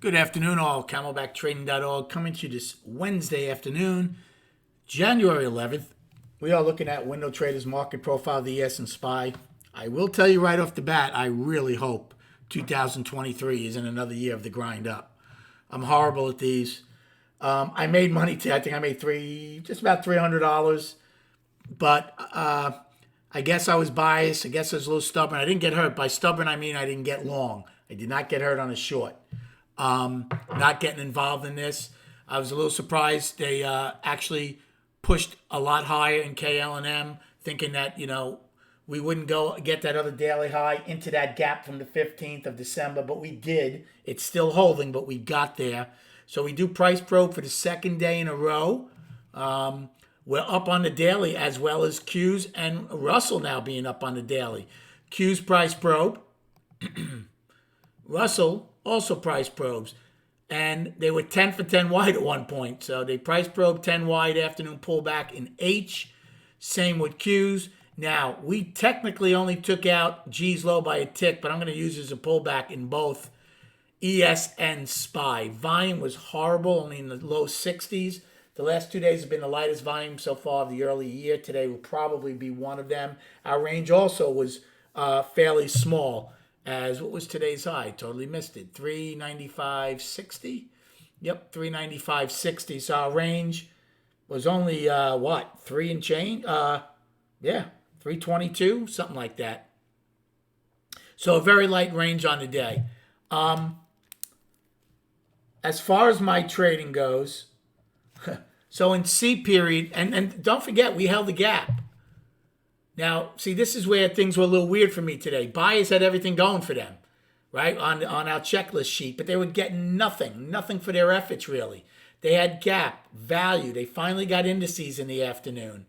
Good afternoon, all. CamelbackTrading.org coming to you this Wednesday afternoon, January 11th. We are looking at Window Traders Market Profile, the ES and SPY. I will tell you right off the bat, I really hope 2023 isn't another year of the grind up. I'm horrible at these. I made money today. I think I made just about $300. But I guess I was biased. I guess I was a little stubborn. I didn't get hurt. By stubborn, I mean I didn't get long. I did not get hurt on a short. Not getting involved in this. I was a little surprised they actually pushed a lot higher in KL&M, thinking that, we wouldn't go get that other daily high into that gap from the 15th of December, but we did. It's still holding, but we got there. So we do price probe for the second day in a row. We're up on the daily as well as Q's and Russell now being up on the daily. Q's price probe. Russell also price probes. And they were 10 for 10 wide at one point. So they price probe 10 wide, afternoon pullback in H. Same with Q's. Now, we technically only took out G's low by a tick, but I'm going to use it as a pullback in both ES and SPY. Volume was horrible, only in the low 60s. The last 2 days have been the lightest volume so far of the early year. Today will probably be one of them. Our range also was fairly small. As what was today's high? Totally missed it. 395.60. Yep, 395.60. So our range was only, 3 and change? 322, something like that. So a very light range on the day. As far as my trading goes, so in C period, and don't forget, we held the gap. Now, see, this is where things were a little weird for me today. Buyers had everything going for them, right, on our checklist sheet, but they were getting nothing for their efforts, really. They had gap, value. They finally got indices in the afternoon.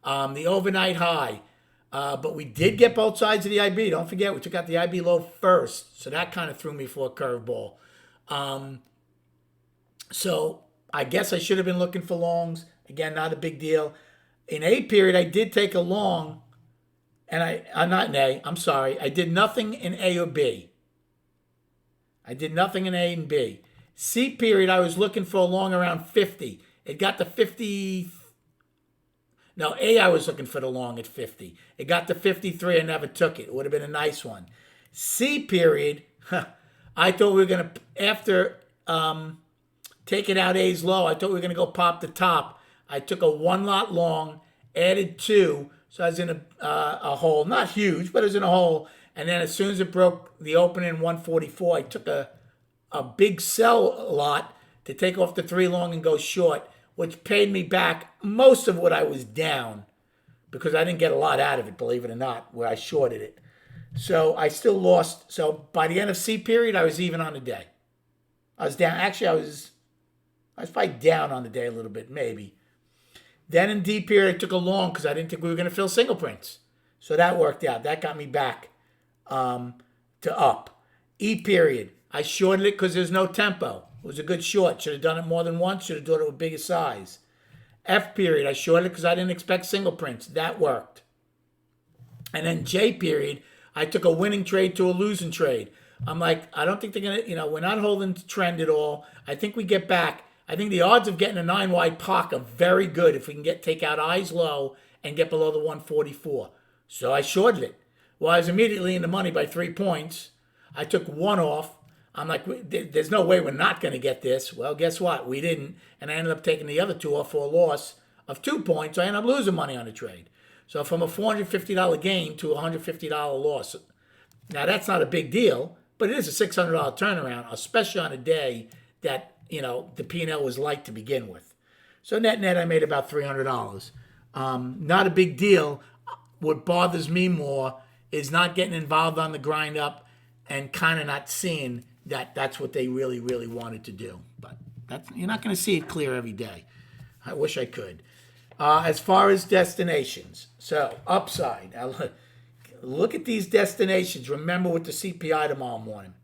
The overnight high. But we did get both sides of the IB. Don't forget, we took out the IB low first, so that kind of threw me for a curveball. So I guess I should have been looking for longs. Again, not a big deal. In A period, I did take a long. And I'm not in A, I'm sorry. I did nothing in A or B. I did nothing in A and B. C period, I was looking for a long around 50. It got to 50. No, A, I was looking for the long at 50. It got to 53. I never took it. It would have been a nice one. C period, I thought we were going to, after taking out A's low, I thought we were going to go pop the top. I took a one lot long, added 2. So I was in a hole, not huge, but it was in a hole. And then as soon as it broke the opening in 144, I took a big sell lot to take off the 3 long and go short, which paid me back most of what I was down because I didn't get a lot out of it, believe it or not, where I shorted it. So I still lost. So by the end of C period, I was even on the day. I was down. Actually, I was probably down on the day a little bit, maybe. Then in D period, I took a long because I didn't think we were going to fill single prints. So that worked out. That got me back to up. E period, I shorted it because there's no tempo. It was a good short. Should have done it more than once. Should have done it with bigger size. F period, I shorted it because I didn't expect single prints. That worked. And then J period, I took a winning trade to a losing trade. I'm like, I don't think they're going to, we're not holding the trend at all. I think we get back. I think the odds of getting a 9 wide POC are very good if we can take out eyes low and get below the 144. So I shorted it. Well, I was immediately in the money by 3 points. I took one off. I'm like, there's no way we're not going to get this. Well, guess what? We didn't. And I ended up taking the other 2 off for a loss of 2 points. So I ended up losing money on the trade. So from a $450 gain to a $150 loss. Now, that's not a big deal, but it is a $600 turnaround, especially on a day that the P&L was light to begin with. So net, I made about $300. Not a big deal. What bothers me more is not getting involved on the grind up and kind of not seeing that that's what they really, really wanted to do. But you're not going to see it clear every day. I wish I could. As far as destinations, so upside. Now look at these destinations. Remember with the CPI tomorrow morning.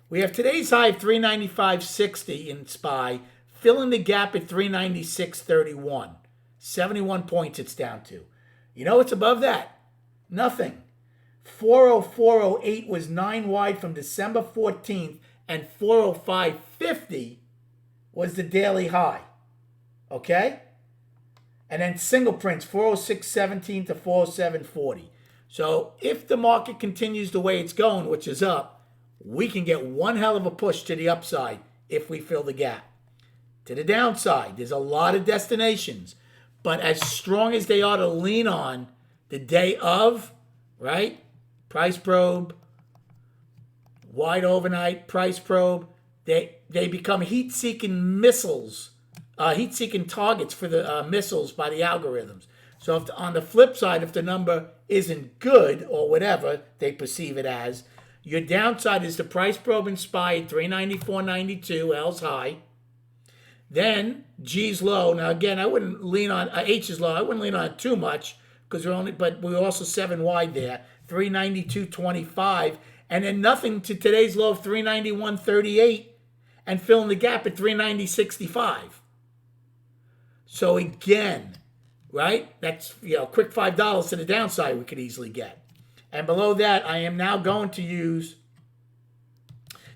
We have today's high of 395.60 in SPY, filling the gap at 396.31. 71 points it's down to. You know what's above that? Nothing. 404.08 was 9 wide from December 14th and 405.50 was the daily high. Okay? And then single prints, 406.17 to 407.40. So if the market continues the way it's going, which is up, we can get one hell of a push to the upside if we fill the gap. To the downside, there's a lot of destinations, but as strong as they are to lean on the day of, right? Price probe, wide overnight, price probe, they become heat-seeking missiles, heat-seeking targets for the missiles by the algorithms. So if on the flip side, if the number isn't good or whatever they perceive it as, your downside is the price probe inspired 394.92, L's high. Then G's low. Now again, I wouldn't lean on H is low. I wouldn't lean on it too much because we're also 7 wide there. 392.25, and then nothing to today's low of 391.38, and filling the gap at 390.65. So again, right? That's quick $5 to the downside we could easily get. And below that, I am now going to use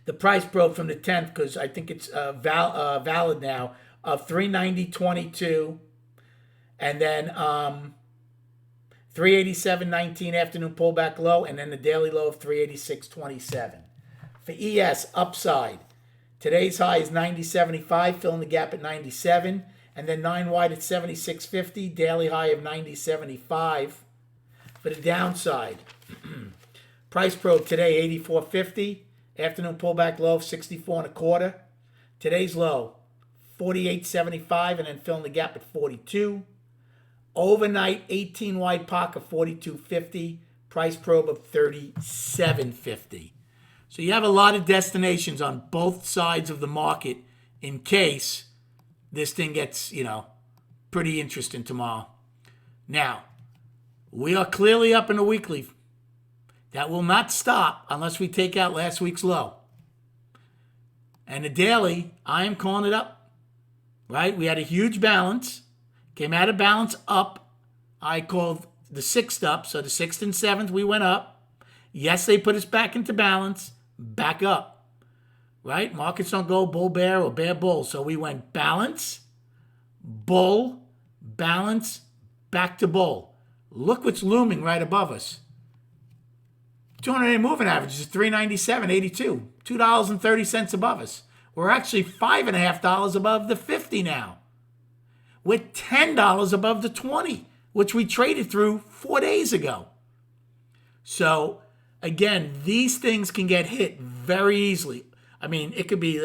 the price probe from the 10th because I think it's valid now of 390.22, and then 387.19 afternoon pullback low, and then the daily low of 386.27. For ES, upside. Today's high is 90.75, filling the gap at 97, and then 9 wide at 76.50, daily high of 90.75. For the downside, price probe today 84.50, afternoon pullback low of 64.25. Today's low 48.75, and then filling the gap at 42. Overnight 18 wide pocket 42.50, price probe of 37.50. So you have a lot of destinations on both sides of the market in case this thing gets, pretty interesting tomorrow. Now, we are clearly up in the weekly. That will not stop unless we take out last week's low. And the daily, I am calling it up. Right? We had a huge balance. Came out of balance up. I called the 6th up. So the 6th and 7th, we went up. Yes, they put us back into balance. Back up. Right? Markets don't go bull bear or bear bull. So we went balance, bull, balance, back to bull. Look what's looming right above us. 200-day moving average is 397.82. $2.30 above us. We're actually $5.50 above the 50 now. We're $10 above the 20, which we traded through 4 days ago. So, again, these things can get hit very easily. I mean, it could be,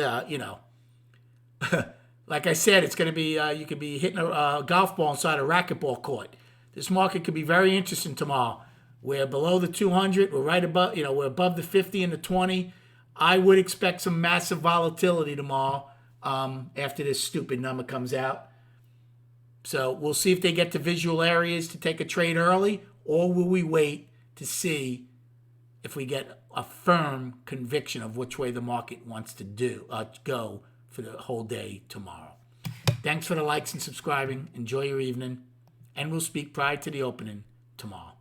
like I said, it's going to be, you could be hitting a golf ball inside a racquetball court. This market could be very interesting tomorrow. We're below the 200. We're right above, we're above the 50 and the 20. I would expect some massive volatility tomorrow after this stupid number comes out. So we'll see if they get to visual areas to take a trade early, or will we wait to see if we get a firm conviction of which way the market wants to go for the whole day tomorrow. Thanks for the likes and subscribing. Enjoy your evening, and we'll speak prior to the opening tomorrow.